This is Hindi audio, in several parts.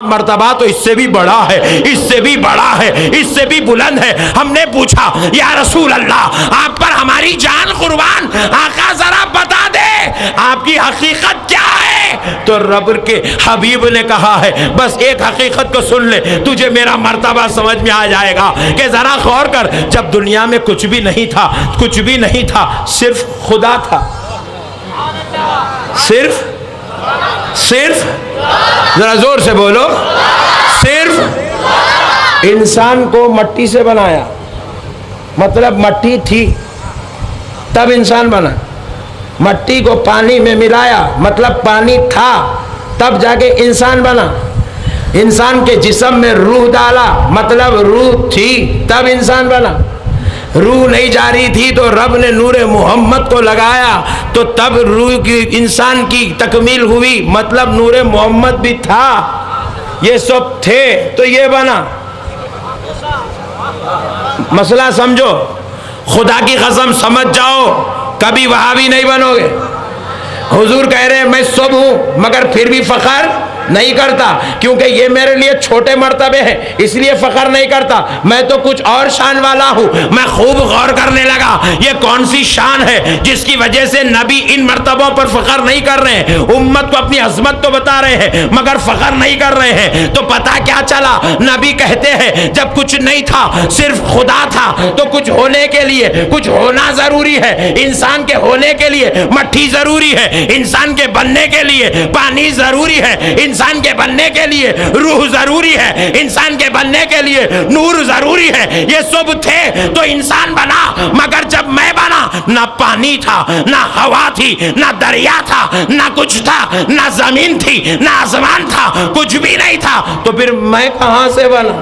मर्तबा तो इससे भी बड़ा है, इससे भी बड़ा है, इससे भी बुलंद है। हमने पूछा या रसूल अल्लाह, आप पर हमारी जान कुर्बान, आका जरा बता दे आपकी हकीकत क्या है। तो रब के हबीब ने कहा है बस एक हकीकत को सुन ले, तुझे मेरा मर्तबा समझ में आ जाएगा कि जरा गौर कर, जब दुनिया में कुछ भी नहीं था, कुछ भी नहीं था, सिर्फ खुदा था, सिर्फ जरा जोर से बोलो, सिर्फ इंसान को मट्टी से बनाया, मतलब मट्टी थी तब इंसान बना। मट्टी को पानी में मिलाया, मतलब पानी था तब जाके इंसान बना। इंसान के जिस्म में रूह डाला, मतलब रूह थी तब इंसान बना। रूह नहीं जा रही थी तो रब ने नूरे मोहम्मद को लगाया, तो तब रूह की इंसान की तकमील हुई, मतलब नूरे मोहम्मद भी था, ये सब थे तो ये बना। मसला समझो, खुदा की कसम समझ जाओ, कभी वहाबी नहीं बनोगे। हुजूर कह रहे हैं मैं सब हूं मगर फिर भी फखर नहीं करता, क्योंकि ये मेरे लिए छोटे मर्तबे हैं इसलिए फखर नहीं करता, मैं तो कुछ और शान वाला हूं। मैं खूब गौर करने लगा ये कौन सी शान है जिसकी वजह से नबी इन मर्तबों पर फखर नहीं कर रहे हैं। उम्मत को अपनी अजमत तो बता रहे हैं मगर फखर नहीं कर रहे हैं। तो पता क्या चला, नबी कहते हैं जब कुछ नहीं था, सिर्फ खुदा था, तो कुछ होने के लिए कुछ होना जरूरी है। इंसान के होने के लिए मट्टी जरूरी है, इंसान के बनने के लिए पानी जरूरी है, इंसान के बनने के लिए रूह जरूरी है, इंसान के बनने के लिए नूर जरूरी है। ये सब थे तो इंसान बना, मगर जब मैं बना ना पानी था, ना हवा थी, ना दरिया था, ना कुछ था, ना जमीन थी, ना आसमान था, कुछ भी नहीं था, तो फिर मैं कहां से बना।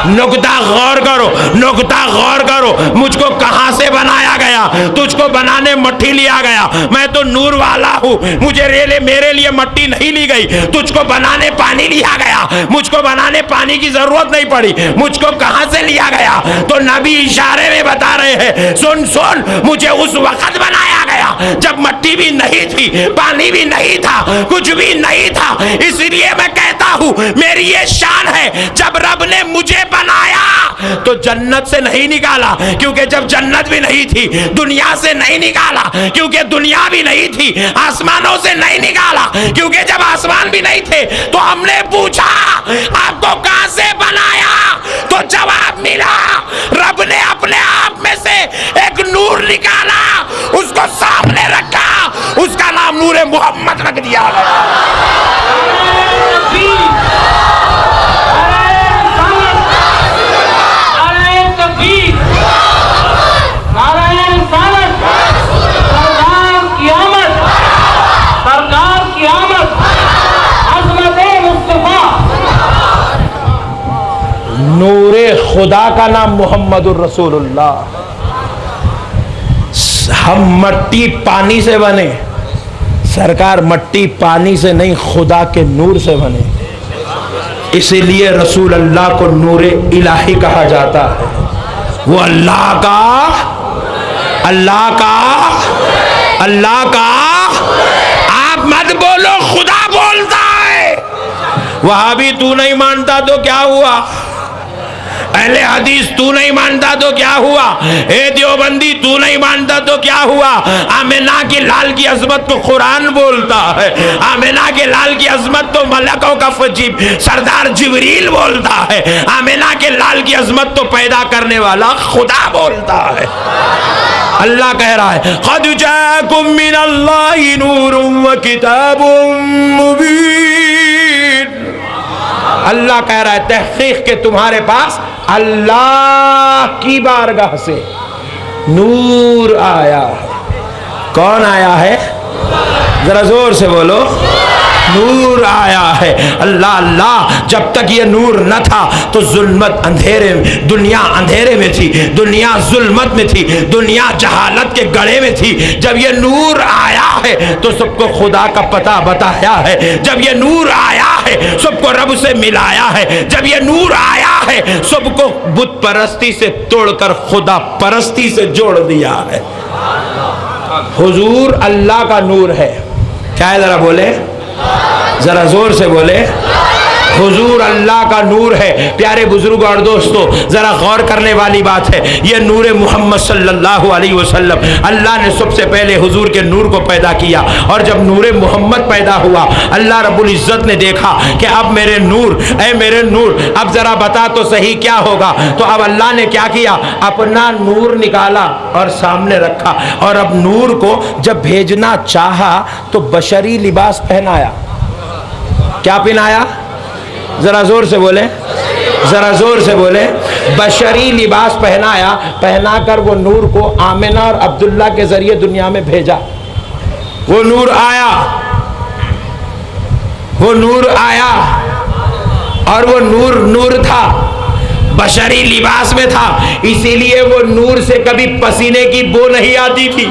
नुकता गौर करो, नुकता गौर करो, मुझको कहां से बनाया गया। तुझको बनाने मट्टी लिया गया, मैं तो नूर वाला हूं, मुझे मेरे लिए मट्टी नहीं ली गई। तुझको बनाने पानी लिया गया, मुझको बनाने पानी की जरूरत नहीं पड़ी, मुझको कहां से लिया गया। तो नबी इशारे में बता रहे हैं सुन सुन, मुझे उस वक्त बनाया गया जब मट्टी भी नहीं थी, पानी भी नहीं था, कुछ भी नहीं था। इसलिए मैं कहता हूं मेरी ये शान है, जब रब ने मुझे बनाया तो जन्नत से नहीं निकाला, क्योंकि जब जन्नत भी नहीं थी, दुनिया से नहीं निकाला क्योंकि दुनिया भी नहीं थी, आसमानों से नहीं निकाला क्योंकि जब आसमान भी नहीं थे। तो हमने पूछा आपको कहां से बनाया, तो जवाब मिला रब ने अपने आप में से एक नूर निकाला, उसको सामने रखा, उसका नाम नूरे मोहम्मद रख दिया गया। नूरे खुदा का नाम मोहम्मदुर रसूलुल्लाह। हम मट्टी पानी से बने, सरकार मट्टी पानी से नहीं खुदा के नूर से बने, इसीलिए रसूल अल्लाह को नूरे इलाही कहा जाता है। वो अल्लाह का आप मत बोलो, खुदा बोलता है। वहाबी तू नहीं मानता तो क्या हुआ, अहले हदीस तू नहीं मानता तो क्या हुआ, ए देवबंदी तू नहीं मानता तो क्या हुआ। आमिना के लाल की अजमत को कुरान बोलता है, आमिना के लाल की अजमत तो मलकों का फजीब सरदार जिब्रील बोलता है, आमिना के लाल की अजमत तो पैदा करने वाला खुदा बोलता है। अल्लाह कह रहा है क़द जाअकुम मिनल्लाहि नूरुन व किताबुम मुबीन। अल्लाह कह रहा है तहकीक के तुम्हारे पास अल्लाह की बारगाह से नूर आया है। कौन आया है, जरा जोर से बोलो, नूर आया है। अल्लाह अल्लाह, जब तक ये नूर न था तो जुल्मत अंधेरे में, दुनिया अंधेरे में थी, दुनिया जुल्मत में थी, दुनिया जहालत के गड़े में थी। जब ये नूर आया है तो सबको खुदा का पता बताया है, जब ये नूर आया है सबको रब से मिलाया है, जब ये नूर आया है सबको बुत परस्ती से तोड़कर खुदा परस्ती से जोड़ दिया है। हुजूर अल्लाह का नूर है। क्या है, जरा बोले, जरा जोर से बोले। हुजूर अल्लाह का नूर है। प्यारे बुजुर्ग और दोस्तों, जरा गौर करने वाली बात है, यह नूर मोहम्मद सल्लल्लाहु अलैहि वसल्लम, अल्लाह ने सबसे पहले हुजूर के नूर को पैदा किया। और जब नूर मोहम्मद पैदा हुआ, अल्लाह रब्बुल इज्जत ने देखा कि अब मेरे नूर, ऐ मेरे नूर, अब जरा बता तो सही क्या होगा। तो अब अल्लाह ने क्या किया, अपना नूर निकाला और सामने रखा। और अब नूर को जब भेजना चाहा तो बशरी लिबास पहनाया। क्या पहनाया? जरा जोर से बोले, जरा जोर से बोले। बशरी लिबास पहनाया, पहनाकर वो नूर को आमिना और अब्दुल्ला के जरिए दुनिया में भेजा। वो नूर आया, वो नूर आया, और वो नूर नूर था, बशरी लिबास में था, इसीलिए वो नूर से कभी पसीने की बो नहीं आती थी।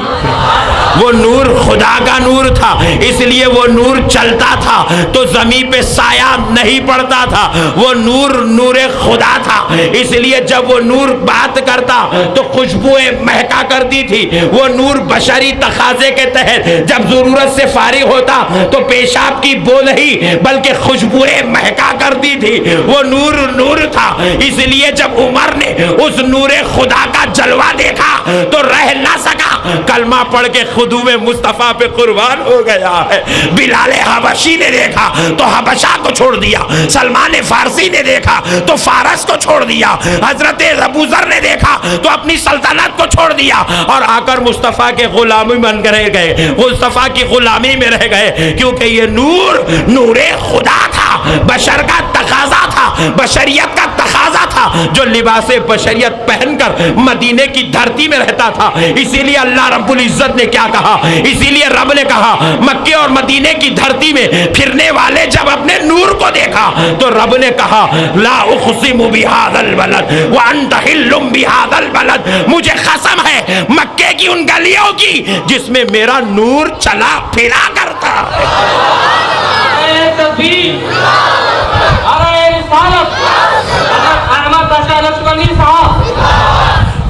वो नूर खुदा का नूर था, इसलिए वो नूर चलता था तो जमीन पे साया नहीं पड़ता था। वो नूर नूर खुदा था, इसलिए जब वो नूर बात करता तो खुशबुएं महका करती थी। वो नूर बशरी तकाजे के तहत जब जरूरत से फारिग होता तो पेशाब की बो नहीं बल्कि खुशबुएं महका करती थी। वो नूर नूर था, इसलिए जब उमर ने उस नूरे खुदा का जलवा देखा तो रह ना सका, कलमा पढ़ के खुदू में मुस्तफा पे कुर्बान हो गया है। बिलाल हबशी ने देखा तो हबशा को छोड़ दिया, सलमान फारसी ने देखा तो फारस को छोड़ दिया, हजरत अबू जर ने देखा तो अपनी सल्तनत को छोड़ दिया और आकर मुस्तफा के गुलामी बन कर रह गए, मुस्तफा की गुलामी में रह गए। क्योंकि ये नूर नूरे खुदा था, बशर का तकाजा था, बशरियत का तकाजा था, जो लिबासे बशरियत पहनकर मदीने की धरती में रहता था। इसीलिए अल्लाह रब्बुल इज्जत ने क्या कहा, इसीलिए रब ने कहा, मक्के और मदीने की धरती में फिरने वाले जब अपने नूर को देखा तो रब ने कहा, ला उक़सिमु बिहाज़ल बलद व अंत हिल्लुम बिहाज़ल बलद, मुझे कसम है मक्के की उन गलियों की जिसमें मेरा नूर चला फिरा करता है।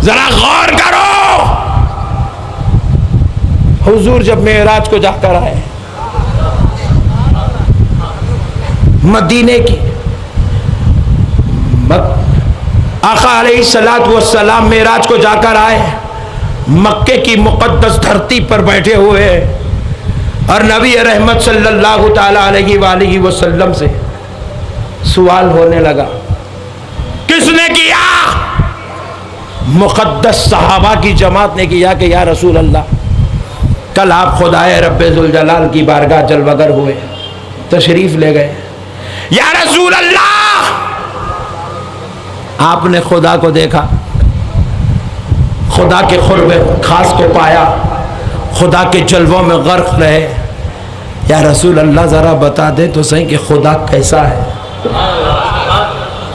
जरा गौर करो, हुजूर जब मेराज को जाकर आए, मदीने की आका अलैहिस्सलातु वस्सलाम मेराज को जाकर आए, मक्के की मुक़द्दस धरती पर बैठे हुए और नबी रहमत सल्लल्लाहु ताला अलैहि वसल्लम से सवाल होने लगा। किसने किया? मुक़द्दस सहाबा की जमात ने किया कि या रसूल अल्लाह, कल आप खुदाए रब्बे जुल जलाल की बारगाह जलवगर हुए, तशरीफ ले गए। या रसूल अल्लाह, आपने खुदा को देखा, खुदा के खुर्ब खास को पाया, खुदा के जलवों में गर्क रहे। या रसूल अल्लाह ज़रा बता दे तो सही कि खुदा कैसा है,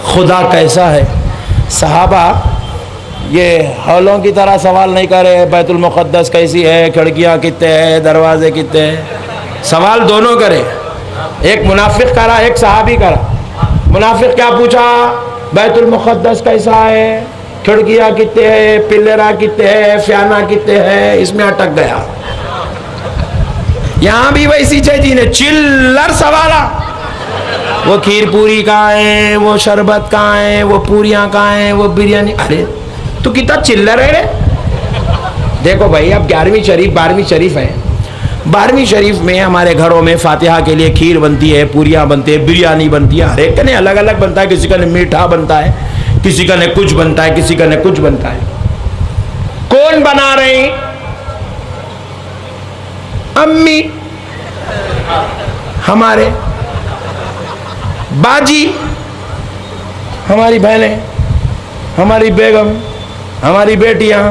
खुदा कैसा है। सहाबा ये हौलों की तरह सवाल नहीं करे, बैतुल मुक़द्दस कैसी है, खिड़कियाँ कितने हैं, दरवाजे कितने हैं, सवाल दोनों करे। एक मुनाफिक करा, एक सहाबी करा। मुनाफिक क्या पूछा, बैतुल मुक़द्दस कैसा है, खिड़कियाँ कितने हैं, पिल्लरा कितने हैं, फ्याना कितने हैं, इसमें अटक गया। यहाँ भी वैसी चीज़ ने चिल्लर सवाला, वो खीर पूरी कहाँ है, वो शरबत कहाँ है, वो पूरियाँ कहाँ हैं, वो बिरयानी। अरे तू कितना चिल्लर है रे। देखो भाई, अब 11वीं शरीफ 12वीं शरीफ है। 12वीं शरीफ में हमारे घरों में फातिहा के लिए खीर बनती है, पूरियाँ बनती है, बिरयानी बनती है, हर एक का ने अलग अलग बनता है। किसी का ने मीठा बनता है, किसी का ने कुछ बनता है, किसी का ने कुछ बनता है। कौन बना रहे? अम्मी हमारे, बाजी हमारी बहनें, हमारी बेगम, हमारी बेटियां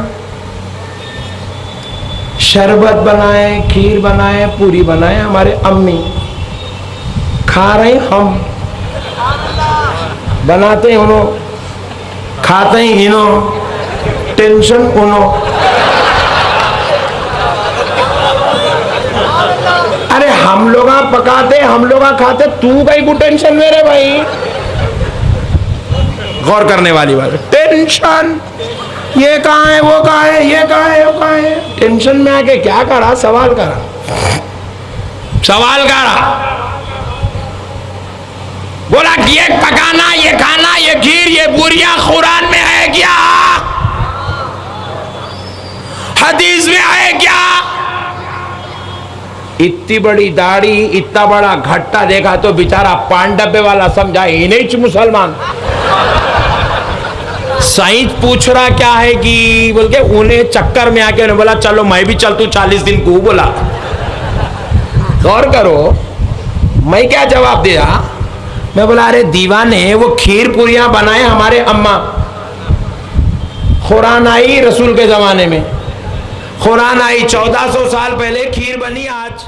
शरबत बनाए, खीर बनाए, पूरी बनाए, हमारे अम्मी खा रहे, हम बनाते उन्हों, खाते ही इन्हों, टेंशन उन्हों। अरे हम लोग पकाते, हम लोग खाते, तू कहीं को टेंशन मेरे भाई। गौर करने वाली बात है, टेंशन, ये कहाँ है, वो कहाँ है, ये कहाँ है, वो कहाँ है। टेंशन में आके क्या करा, सवाल करा, सवाल करा। बोला ये पकाना, ये खाना, ये खीर, ये पूरियां कुरान में है क्या? हदीस में है क्या? इतनी बड़ी दाढ़ी, इतना बड़ा घट्टा देखा तो बेचारा पान डब्बे वाला समझा ही नहीं मुसलमान। साइंस पूछ रहा क्या है कि बोल के उन्हें चक्कर में आके उन्हें बोला चलो मैं भी चलतू 40 दिन को। बोला गौर करो मैं क्या जवाब दिया। मैं बोला अरे दीवाने, वो खीर पूरियां बनाए हमारे अम्मा। कुरान आई रसूल के जमाने में, कुरान आई 1400 साल पहले, खीर बनी आज।